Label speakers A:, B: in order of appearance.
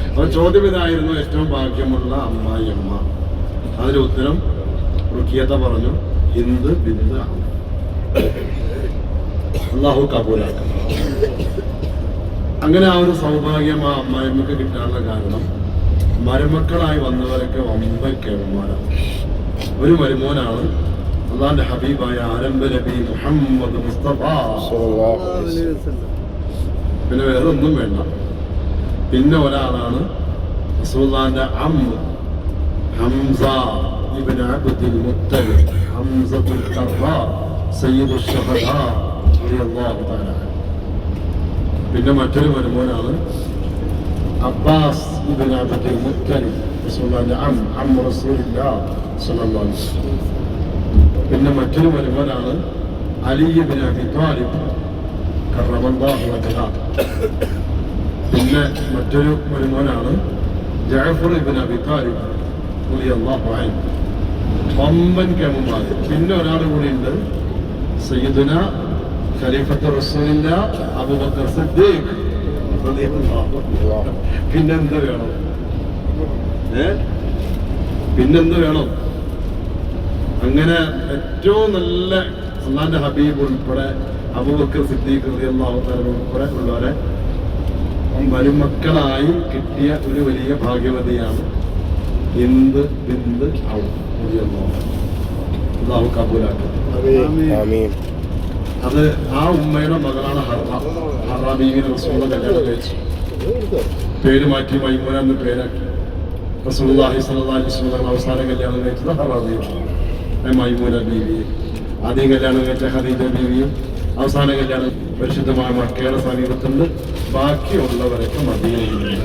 A: അപ്പൊ ചോദ്യം ഇതായിരുന്നു, ഏറ്റവും ഭാഗ്യമുള്ള അമ്മായിയമ്മ. അതിന്റെ ഉത്തരം റുഖിയത പറഞ്ഞു, ഹിന്ദ് ബിന്ദ് അല്ലാഹു കബൂലാക്കും. അങ്ങനെ ആ ഒരു സൗഭാഗ്യം ആ അമ്മായിമ്മക്ക് കിട്ടാനുള്ള കാരണം മരുമക്കളായി വന്നവരൊക്കെ വമ്പയ്ക്കന്മാരാണ്. ഒരു മരുമോനാണ് അള്ളാന്റെ ഹബീബായ ആരംഭ നബി മുഹമ്മദ് മുസ്തഫ. പിന്നെ വേറെ ഒന്നും വേണ്ട. പിന്നെ ഒരാളാണ് റസൂലുള്ളാഹിന്റെ അമ്മ ഹംസ ഇബ്നു അബ്ദുൽ മുത്തലിബ്, ഹംസത്തുൽ ഖർറാ, സയ്യിദുൽ ശുഹദാ റളിയല്ലാഹു തആല. പിന്നെ മറ്റൊരു മരുമോനാണ് അബ്ബാസ് ഇബ്നു അബ്ദുൽ മുത്തലിബ്, റസൂലുള്ളാഹിന്റെ അമ്മ റസൂലുള്ളാഹി സ്വല്ലല്ലാഹു അലൈഹി വസല്ലം. പിന്നെ മറ്റൊരു മരുമോനാണ് അലി ഇബ്നു അബി ത്വാലിബ് കറമല്ലാഹു വജഹ. പിന്നെ മറ്റൊരു മരുമോനാണ് ജഅഫർ ഇബ്നു അബി ത്വാലിബ് റളിയല്ലാഹു അൻഹു. വമ്പൻ കെമന്മാർ. പിന്നെ ഒരാൾ കൂടി ഉണ്ട്, സയ്യിദുന ഖലീഫത്തു റസൂലുള്ളാഹി അബൂബക്കർ സിദ്ദീഖ് റളിയല്ലാഹു അൻഹു. പിന്നെന്ത് വേണം? പിന്നെന്ത് വേണം? അങ്ങനെ ഏറ്റവും നല്ല അല്ലാഹുവിന്റെ ഹബീബ് ഉൾപ്പെടെ അബൂബക്കർ സിദ്ദീഖ് റളിയല്ലാഹു തആല ഉൾപ്പെടെ ഉള്ളവരെ മരുമക്കളായി കിട്ടിയ ഒരു വലിയ ഭാഗ്യവതിയാണ് ഹിന്ദ് ബിന്ദ് അല്ലാഹു കബൂലാക്കട്ടെ. അത് ആ ഉമ്മയുടെ മകളാണ് ഹറ ബീവിനെ റസൂലുള്ളാഹി കല്യാണം കഴിച്ചു. പേര് മാറ്റി മൈമൂന എന്ന് പേരാക്കി. റസൂലുള്ളാഹി സ്വല്ലല്ലാഹു അലൈഹി വസല്ലം അവസാനം കല്യാണം കഴിച്ചത് ഹറ ബീവി, മൈമൂന ബീവിയെ. ആദ്യം കല്യാണം കഴിച്ച ഖദീജ ബീവിയും അവസാന കല്യാണം പരിശുദ്ധമായ മക്കയുടെ സമീപത്തുണ്ട്. ബാക്കിയുള്ളവരൊക്കെ മദീനയിലുണ്ട്.